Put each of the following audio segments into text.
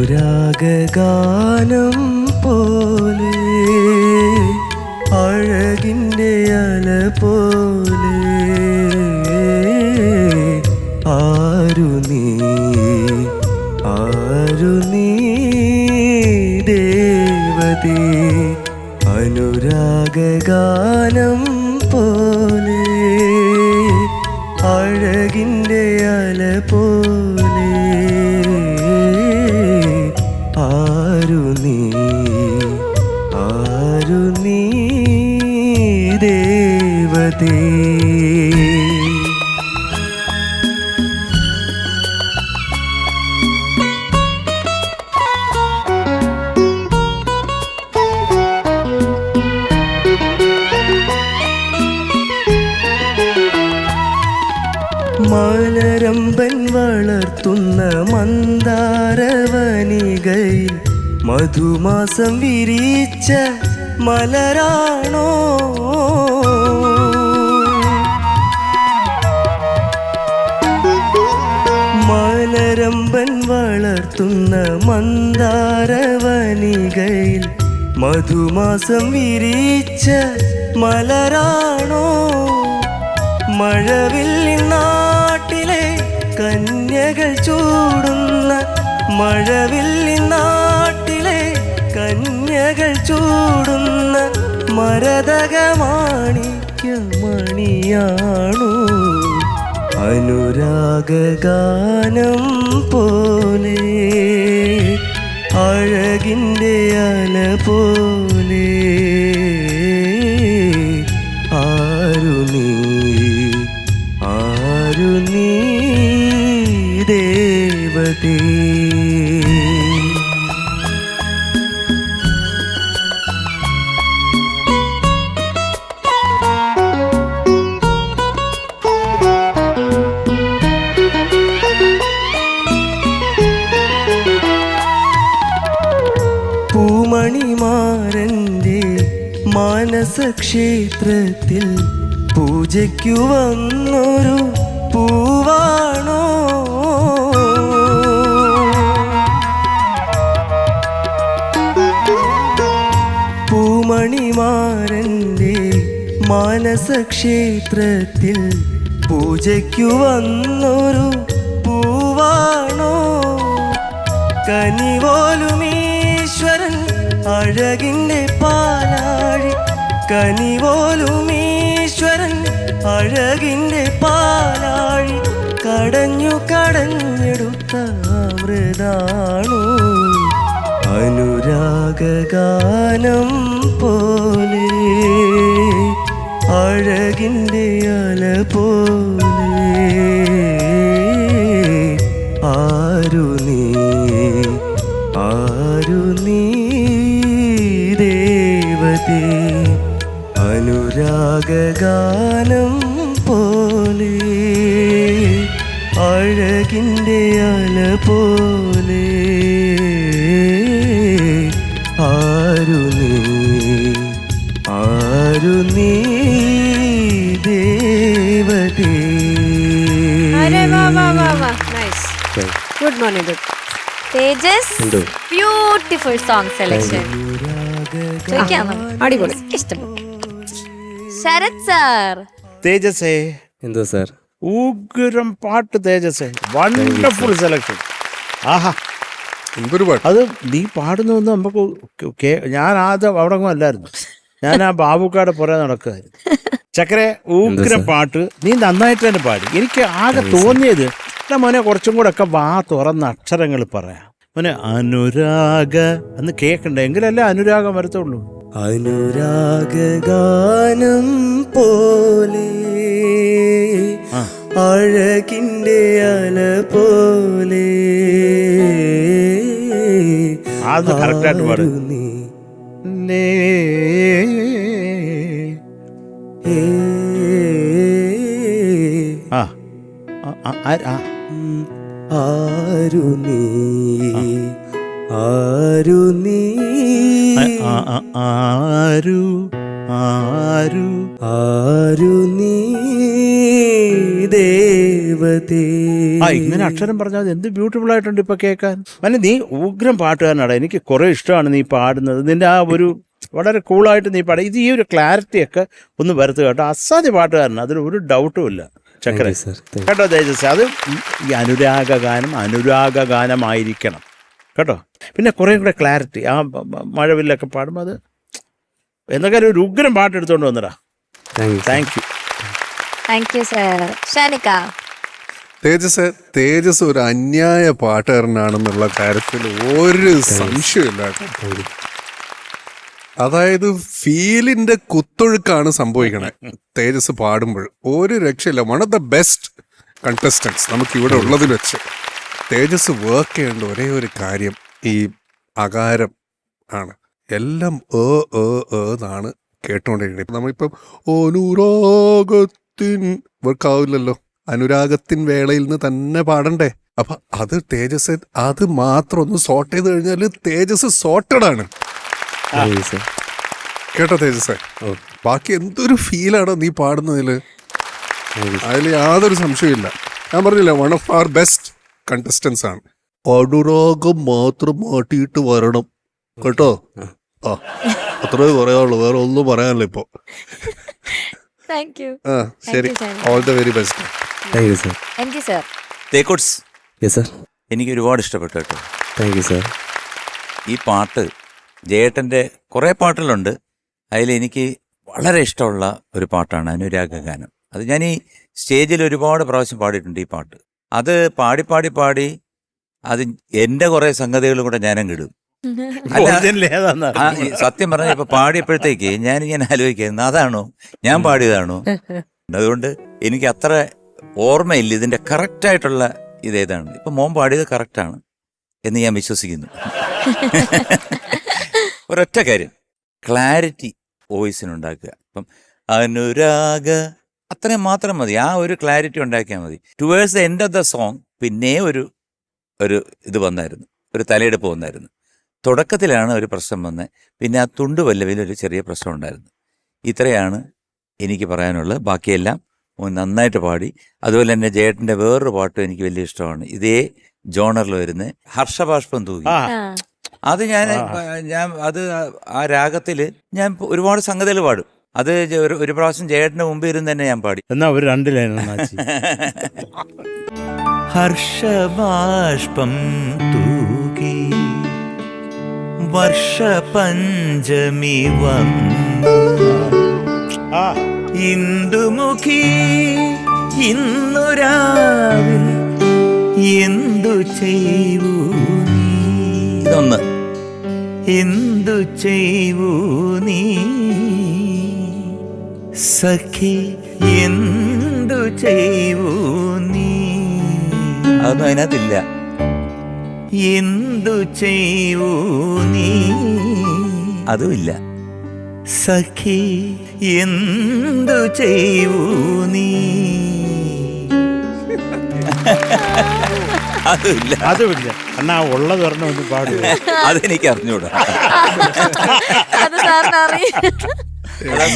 അനുരാഗഗാനം പോലെ അഴകിൻ്റെ അല പോലെ ആരു നീ ദേവതേ അനുരാഗഗാനം പോലെ അഴകിൻ്റെ അല പോലെ ആരു നീ ദേവതേ. മലരമ്പൻ വളർത്തുന്ന മന്ദാരവനികയിൽ മധുമാസം വിരിച്ച മലരാണോ? മലരമ്പൻ വളർത്തുന്ന മന്ദാരവനികയിൽ മധുമാസം വിരിച്ച മലരാണോ? മഴവില്ലിൻ നാട്ടിലെ കന്യകൾ ചൂടുന്ന മഴവില്ലിൻ നാട്ടിലെ കന്യകൾ ചൂടുന്ന മരതകമാണിക്യമണിയാണു അനുരാഗഗാനം പോലെ അഴകിൻ്റെ അല പോലെ ആരു നീ ദേവതേ. പൂമണിമാരൻ്റെ മാനസക്ഷേത്രത്തിൽ പൂജയ്ക്കു വന്നൊരു പൂവാണോ? പൂമണിമാരൻ്റെ മാനസക്ഷേത്രത്തിൽ പൂജയ്ക്കു വന്നൊരു പൂവാണോ? കനിപോലുമീശ്വരൻ അഴകിൻ്റെ പാലാഴി കനിപോലുമീശ്വരൻ അഴകിൻ്റെ പാലാഴി കടഞ്ഞെടുത്ത അമൃതാണോ അനുരാഗഗാനം പോലെ അഴകിൻ്റെ അല പോലെ ആരു നീ ദേവതേ അനുരാഗഗാനം പോലെ അഴകിൻ്റെ അല പോലെ ആരു നീ ദേവതേ. Good morning, good. Tejas, beautiful song selection. അടിപൊളി, ഇഷ്ടപ്പെട്ടു. ശരത് സാർ. തേജസേ, എന്തോ സാർ? ഉഗ്രം പാട്ട് തേജസേ, വണ്ടർഫുൾ സെലക്ഷൻ. ആഹാ, എന്തൊരു പാട്ട്! അത് നീ പാടുന്നൊന്നും നമുക്ക് ഞാൻ ആദ്യം അവിടെ അല്ലായിരുന്നു, ഞാൻ ആ ബാബുക്കാടെ പുറകെ നടക്കുകയായിരുന്നു. ചക്കരെ, ഉഗ്രം പാട്ട്, നീ നന്നായിട്ട് തന്നെ പാടി. എനിക്ക് ആകെ തോന്നിയത് മോനെ കുറച്ചും കൂടെ ഒക്കെ വാ തുറന്ന അക്ഷരങ്ങൾ പറയാം മോനെ. അനുരാഗ എന്ന് കേൾക്കണ്ടേ, എങ്കിലല്ലേ അനുരാഗം വരത്തുള്ളൂ. അനുരാഗഗാനം പോലെ അഴകിൻ്റെ അല പോലെ അത് കറക്റ്റായിട്ട് പാടും. ആരു നീ ആരു നീ ദേവതേ. ദേവതേ. ഇങ്ങനെ അക്ഷരം പറഞ്ഞാൽ എന്ത് ബ്യൂട്ടിഫുൾ ആയിട്ടുണ്ട് ഇപ്പൊ കേൾക്കാൻ. നീ ഉഗ്രം പാട്ടുകാരനാടാ, എനിക്ക് കുറെ ഇഷ്ടമാണ് നീ പാടുന്നത്. നിന്റെ ആ ഒരു വളരെ കൂളായിട്ട് നീ പാടുക. ഇത് ഈ ഒരു ക്ലാരിറ്റി ഒക്കെ ഒന്ന് വരുത്തുക കേട്ടോ. അസാധ്യ പാട്ടുകാരനാണ്, അതിൽ ഒരു ഡൗട്ടും ഇല്ല. ചക്കര sir. കേട്ടോ തേജസ്, അത് ഈ അനുരാഗഗാനമായിരിക്കണം കേട്ടോ. പിന്നെ കുറേ കൂടെ ക്ലാരിറ്റി, ആ മഴവില്ലൊക്കെ പാടുമ്പോൾ അത് എന്നൊക്കെ ഒരു ഉഗ്രം പാട്ട് എടുത്തോണ്ട് വന്നടാ. Thank you. Thank you sir. Shanikka. Tejas ഒരു അന്യായ പാട്ടുകാരനാണെന്നുള്ള കാര്യത്തിൽ ഒരു സംശയമില്ല കേട്ടോ. അതായത് ഫീലിന്റെ കുത്തൊഴുക്കാണ് സംഭവിക്കണേ തേജസ് പാടുമ്പോൾ. ഒരു രക്ഷയില്ല. One of the best contestants നമുക്ക് ഇവിടെ ഉള്ളതിൽ വെച്ച്. തേജസ് വർക്ക് ചെയ്യേണ്ട ഒരേ ഒരു കാര്യം ഈ അകാരം ആണ്. എല്ലാം എന്നാണ് കേട്ടോണ്ടിരിക്കുന്നത്. നമ്മളിപ്പം അനുരാഗത്തിൻ വർക്കാവില്ലല്ലോ, അനുരാഗത്തിൻ വേളയിൽ നിന്ന് തന്നെ പാടണ്ടേ. അപ്പൊ അത് തേജസ് അത് മാത്രം ഒന്ന് സോർട്ട് ചെയ്ത് കഴിഞ്ഞാൽ തേജസ് സോർട്ടഡ് ആണ് കേട്ടോ തേജസ്. ബാക്കി എന്തൊരു ഫീലാണോ നീ പാടുന്നതില്, അതിൽ യാതൊരു സംശയമില്ല. ഞാൻ പറഞ്ഞില്ല, one of our best contestants ആണ്. അനുരാഗം മാത്രം മാറ്റിയിട്ട് വരണം കേട്ടോ. അത്രേ പറയാനുള്ളൂ, വേറെ ഒന്നും പറയാനില്ല ഇപ്പൊ. Thank you. ശരി, all the very best. Thank you sir. M G sir. തേക്കോട്സ്, യെസ് സർ. എനിക്ക് ഒരുപാട് ഇഷ്ടപ്പെട്ടു കേട്ടോ താങ്ക് യു സർ. ഈ പാട്ട്. ജയേട്ടൻ്റെ കുറേ പാട്ടുകളുണ്ട്, അതിലെനിക്ക് വളരെ ഇഷ്ടമുള്ള ഒരു പാട്ടാണ് അനുരാഗഗാനം. അത് ഞാൻ ഈ സ്റ്റേജിൽ ഒരുപാട് പ്രാവശ്യം പാടിയിട്ടുണ്ട് ഈ പാട്ട്. അത് പാടി പാടി പാടി അത് എൻ്റെ കുറേ സംഗതികളും കൂടെ ഞാനങ്ങ് ഇടും. സത്യം പറഞ്ഞാൽ ഇപ്പൊ പാടിയപ്പോഴത്തേക്ക് ഞാനിങ്ങനെ ആലോചിക്കായിരുന്നു, അതാണോ ഞാൻ പാടിയതാണോ. അതുകൊണ്ട് എനിക്ക് അത്ര ഓർമ്മയില്ല ഇതിന്റെ കറക്റ്റായിട്ടുള്ള ഇതേതാണ്. ഇപ്പൊ മോൻ പാടിയത് കറക്റ്റാണ് എന്ന് ഞാൻ വിശ്വസിക്കുന്നു. ഒരൊറ്റ കാര്യം, ക്ലാരിറ്റി വോയിസിനുണ്ടാക്കുക. ഇപ്പം അനുരാഗ അത്രയും മാത്രം മതി, ആ ഒരു ക്ലാരിറ്റി ഉണ്ടാക്കിയാൽ മതി. Towards the end of the song പിന്നെ ഒരു ഇത് വന്നായിരുന്നു, ഒരു തലയെടുപ്പ് വന്നായിരുന്നു. തുടക്കത്തിലാണ് ഒരു പ്രശ്നം വന്നത്, പിന്നെ ആ തുണ്ട് പല്ലവിലൊരു ചെറിയ പ്രശ്നം ഉണ്ടായിരുന്നു. ഇത്രയാണ് എനിക്ക് പറയാനുള്ളത്. ബാക്കിയെല്ലാം നന്നായിട്ട് പാടി. അതുപോലെ തന്നെ ജയേട്ടൻ്റെ വേറൊരു പാട്ടും എനിക്ക് വലിയ ഇഷ്ടമാണ്, ഇതേ ജോണറിൽ വരുന്നത് ഹർഷബാഷ്പം തൂകി. അത് ഞാൻ അത് ആ രാഗത്തിൽ ഞാൻ ഒരുപാട് സംഗതികൾ പാടും. അത് ഒരു പ്രാവശ്യം ജയേട്ടൻ്റെ മുമ്പിൽ ഇരുന്ന് തന്നെ ഞാൻ പാടി. എന്നാ ഒരു 2 ലൈൻ ഹർഷബാഷ്പം തൂകി വർഷപഞ്ചമി വന്നു ഇന്ദുമുഖി ഇന്നു രാവിൽ എന്തു ചെയ്യൂ നീ. ഇതൊന്ന് എന്തു ചെയ്യൂ നീ സഖി എന്തു ചെയ്യൂ നീ. അതൊന്നും അതിനകത്തില്ല. എന്തു ചെയ്യൂ നീ അതുമില്ല. സഖി എന്തു ചെയ്യൂ നീ അതുമില്ല. എന്നാ ഉള്ളത് പറഞ്ഞ ഒന്ന് പാടുക. അതെനിക്ക് അറിഞ്ഞൂടാ.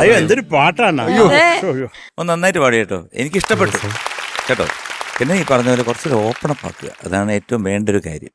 അയ്യോ എന്തൊരു പാട്ടാണ്. അയ്യോ ഒന്ന് നന്നായിട്ട് പാടി കേട്ടോ, എനിക്ക് ഇഷ്ടപ്പെട്ടു കേട്ടോ. പിന്നെ ഈ പറഞ്ഞ പോലെ കുറച്ച് ഓപ്പണപ്പ് ആക്കുക, അതാണ് ഏറ്റവും വേണ്ട ഒരു കാര്യം.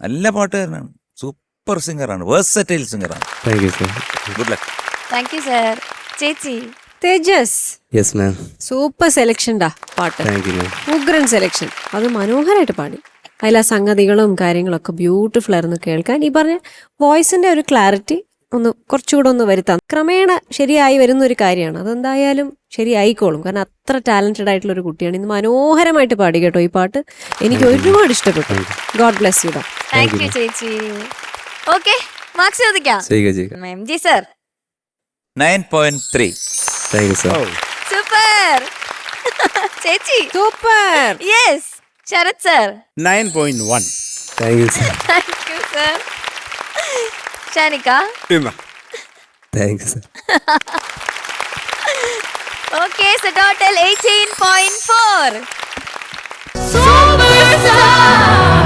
നല്ല പാട്ടുകാരനാണ്, സൂപ്പർ സിംഗറാണ്, വേഴ്സറ്റൈൽ സിംഗറാണ്. Thank you sir. Good luck. Thank you sir. ചേച്ചി. Tejas, yes ma'am. Super selection ഡാ പാട്ട്. Thank you ma'am. ഉഗ്രൻ സെലക്ഷൻ, അത് മനോഹരമായിട്ട് പാടി. അതിൽ ആ സംഗതികളും കാര്യങ്ങളൊക്കെ ബ്യൂട്ടിഫുൾ ആയിരുന്നു കേൾക്കാൻ. ഈ പറഞ്ഞ വോയിസിന്റെ ഒരു ക്ലാരിറ്റി ഒന്ന് കുറച്ചുകൂടെ ഒന്ന് വരുത്താം. ക്രമേണ ശരിയായി വരുന്ന ഒരു കാര്യമാണ്, അതെന്തായാലും ശരിയായിക്കോളും. കാരണം അത്ര ടാലന്റഡ് ആയിട്ടുള്ള ഒരു കുട്ടിയാണ്. ഇന്ന് മനോഹരമായിട്ട് പാടി കേട്ടോ ഈ പാട്ട്, എനിക്ക് ഒരുപാട് ഇഷ്ടപ്പെട്ടു. ഗോഡ് ബ്ലെസ് യു ഡാ. താങ്ക് യു ചേച്ചി. ഓക്കെ, മാർക്സ് ചോദിക്കാം. M G sir. 9.3. Thank you sir. Super. ചേച്ചി. Super. Yes. Sarath sir. 9.1. Thank you sir. Thank you sir. Shanikka. Thank you sir. Okay, so total 18.4. Super star.